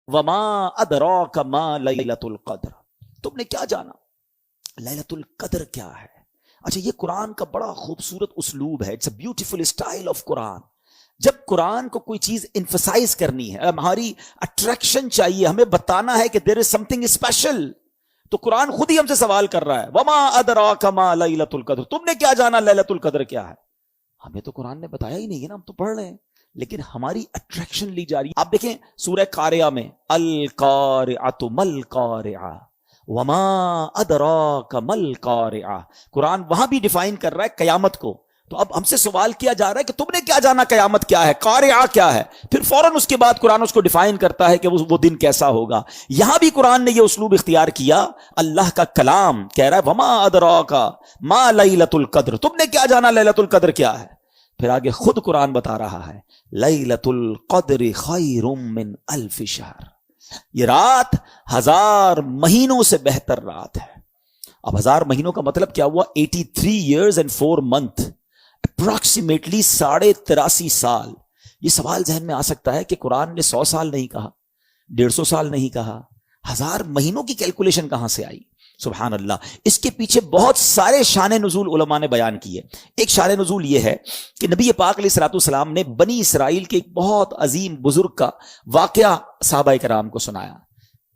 وما ادراک ما لیلۃ القدر، تم نے کیا جانا لیلۃ القدر کیا ہے؟ اچھا، یہ قرآن کا بڑا خوبصورت اسلوب ہے، it's a beautiful style of Quran. جب قرآن کو کوئی چیز انفسائز کرنی ہے، ہماری اٹریکشن چاہیے، ہمیں بتانا ہے کہ دیر از سم تھنگ اسپیشل، تو قرآن خود ہی ہم سے سوال کر رہا ہے وما ادراک ما لیلۃ القدر، تم نے کیا جانا لیلۃ القدر کیا ہے؟ ہمیں تو قرآن نے بتایا ہی نہیں ہے نا، ہم تو پڑھ رہے ہیں، لیکن ہماری اٹریکشن لی جا رہی ہے. آپ دیکھیں سورہ قاریہ میں القارعۃ مل قارعہ وما ادراک مل قارعہ، قرآن وہاں بھی ڈیفائن کر رہا ہے قیامت کو. تو اب ہم سے سوال کیا جا رہا ہے کہ تم نے کیا جانا قیامت کیا ہے، قارعہ کیا ہے، پھر فوراً اس کے بعد قرآن اس کو ڈیفائن کرتا ہے کہ وہ دن کیسا ہوگا. یہاں بھی قرآن نے یہ اسلوب اختیار کیا، اللہ کا کلام کہہ رہا ہے وما ادراک ما لیلۃ القدر، تم نے کیا جانا لیلۃ القدر کیا ہے. پھر آگے خود قرآن بتا رہا ہے لیلۃ القدر خیر من الف شہر، یہ رات 1000 مہینوں سے بہتر رات ہے. اب 1000 مہینوں کا مطلب کیا ہوا؟ 83 years and 4 months، اپروکسیمیٹلی 83.5 سال. یہ سوال ذہن میں آ سکتا ہے کہ قرآن نے 100 سال نہیں کہا، 150 سال نہیں کہا، 1000 مہینوں کی کیلکولیشن کہاں سے آئی؟ سبحان اللہ. اس کے پیچھے بہت سارے شان نزول علماء نے بیان کیے. ایک شان نزول یہ ہے کہ نبی پاک علیہ الصلوۃ والسلام نے بنی اسرائیل کے ایک بہت عظیم بزرگ کا واقعہ صحابہ کرام کو سنایا.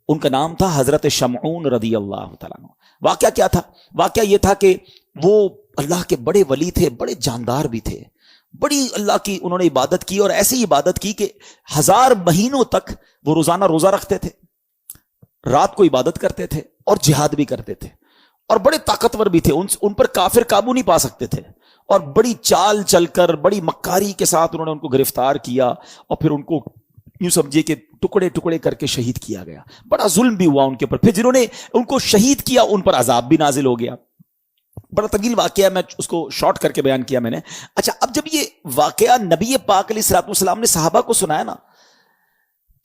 ان کا نام تھا حضرت شمعون رضی اللہ تعالیٰ عنہ. واقعہ کیا تھا؟ واقعہ یہ تھا کہ وہ اللہ کے بڑے ولی تھے، بڑے جاندار بھی تھے، بڑی اللہ کی انہوں نے عبادت کی، اور ایسی عبادت کی کہ 1000 مہینوں تک وہ روزانہ روزہ رکھتے تھے، رات کو عبادت کرتے تھے اور جہاد بھی کرتے تھے، اور بڑے طاقتور بھی تھے. ان پر کافر قابو نہیں پا سکتے تھے، اور بڑی چال چل کر بڑی مکاری کے ساتھ انہوں نے ان کو گرفتار کیا، اور پھر ان کو یوں سمجھے کہ ٹکڑے ٹکڑے کر کے شہید کیا گیا. بڑا ظلم بھی ہوا ان کے اوپر. پھر جنہوں نے ان کو شہید کیا ان پر عذاب بھی نازل ہو گیا. بڑا طویل واقعہ ہے، میں اس کو شارٹ کر کے بیان کیا میں نے. اچھا، اب جب یہ واقعہ نبی پاک علیہ الصلوۃ والسلام نے صحابہ کو سنایا نا،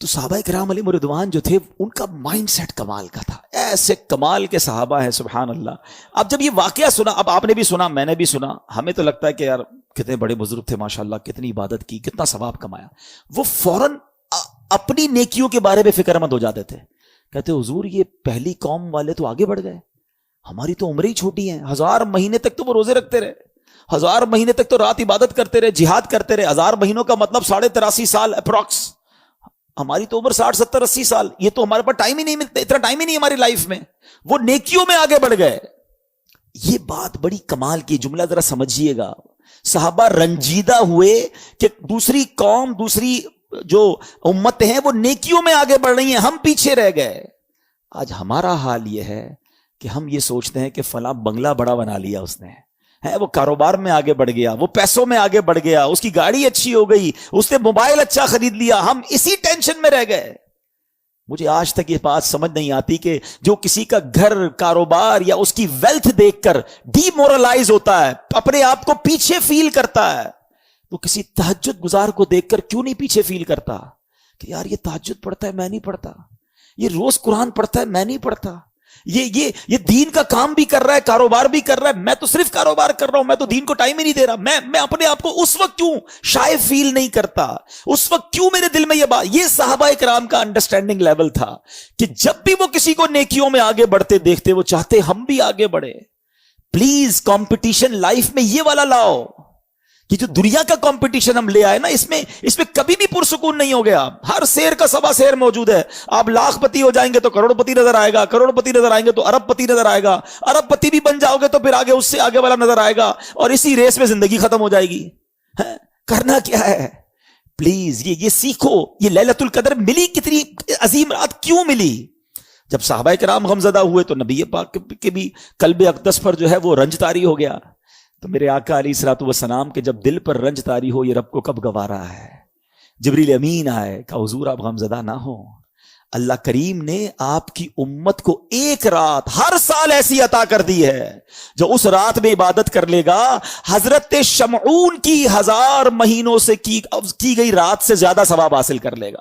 تو صحابہ کرام علیہ رضوان جو تھے ان کا مائنڈ سیٹ کمال کا تھا. ایسے کمال کے صحابہ ہیں سبحان اللہ. اب جب یہ واقعہ سنا، اب آپ نے بھی سنا، میں نے بھی سنا، ہمیں تو لگتا ہے کہ یار کتنے بڑے بزرگ تھے ماشاءاللہ، کتنی عبادت کی، کتنا ثواب کمایا. وہ فوراً اپنی نیکیوں کے بارے میں فکر مند ہو جاتے تھے. کہتے حضور یہ پہلی قوم والے تو آگے بڑھ گئے، ہماری تو عمریں ہی چھوٹی ہیں. 1000 مہینے تک تو وہ روزے رکھتے رہے، 1000 مہینے تک تو رات عبادت کرتے رہے، جہاد کرتے رہے. 1000 مہینوں کا مطلب 83.5 سال اپروکس. ہماری تو عمر 60 70 80 سال. یہ تو ہمارے پاس ٹائم ہی نہیں ملتا، اتنا ٹائم ہی نہیں ہماری لائف میں. وہ نیکیوں میں آگے بڑھ گئے. یہ بات بڑی کمال کی، جملہ ذرا سمجھیے گا. صحابہ رنجیدہ ہوئے کہ دوسری قوم، دوسری جو امتیں ہیں وہ نیکیوں میں آگے بڑھ رہی ہیں، ہم پیچھے رہ گئے. آج ہمارا حال یہ ہے کہ ہم یہ سوچتے ہیں کہ فلاں بنگلہ بڑا بنا لیا اس نے، ہے وہ کاروبار میں آگے بڑھ گیا، وہ پیسوں میں آگے بڑھ گیا، اس کی گاڑی اچھی ہو گئی، اس نے موبائل اچھا خرید لیا. ہم اسی ٹینشن میں رہ گئے. مجھے آج تک یہ بات سمجھ نہیں آتی کہ جو کسی کا گھر، کاروبار یا اس کی ویلتھ دیکھ کر ڈی مورلائز ہوتا ہے، اپنے آپ کو پیچھے فیل کرتا ہے، وہ کسی تہجد گزار کو دیکھ کر کیوں نہیں پیچھے فیل کرتا کہ یار یہ تہجد پڑھتا ہے میں نہیں پڑھتا، یہ روز قرآن پڑھتا ہے میں نہیں پڑھتا، یہ دین کا کام بھی کر رہا ہے، کاروبار بھی کر رہا ہے، میں تو صرف کاروبار کر رہا ہوں، میں تو دین کو ٹائم ہی نہیں دے رہا. میں اپنے آپ کو اس وقت کیوں شائع فیل نہیں کرتا، اس وقت کیوں میرے دل میں یہ بات. یہ صحابہ کرام کا انڈرسٹینڈنگ لیول تھا کہ جب بھی وہ کسی کو نیکیوں میں آگے بڑھتے دیکھتے وہ چاہتے ہم بھی آگے بڑھے. پلیز کمپٹیشن لائف میں یہ والا لاؤ کہ جو دنیا کا کمپٹیشن ہم لے آئے نا، اس میں کبھی بھی پرسکون نہیں ہو گیا. ہر شیر کا سوا شیر موجود ہے. آپ لاکھ پتی ہو جائیں گے تو کروڑ پتی نظر آئے گا، کروڑ پتی نظر آئیں گے تو ارب پتی نظر آئے گا، ارب پتی بھی بن جاؤ گے تو پھر آگے اس سے آگے والا نظر آئے گا، اور اسی ریس میں زندگی ختم ہو جائے گی. کرنا کیا ہے؟ پلیز یہ سیکھو. یہ لیلۃ القدر ملی، کتنی عظیم رات کیوں ملی؟ جب صحابہ کرام غمزدہ ہوئے تو نبی پاک کے بھی قلب اقدس پر جو ہے وہ رنج طاری ہو گیا. تو میرے آقا علیہ الصلوۃ والسلام کے جب دل پر رنج طاری ہو، یہ رب کو کب گوارا ہے. جبریل امین آئے، کہا حضور آپ غمزدہ نہ ہو، اللہ کریم نے آپ کی امت کو ایک رات ہر سال ایسی عطا کر دی ہے جو اس رات میں عبادت کر لے گا حضرت شمعون کی 1000 مہینوں سے کی گئی رات سے زیادہ ثواب حاصل کر لے گا.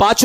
5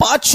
5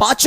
5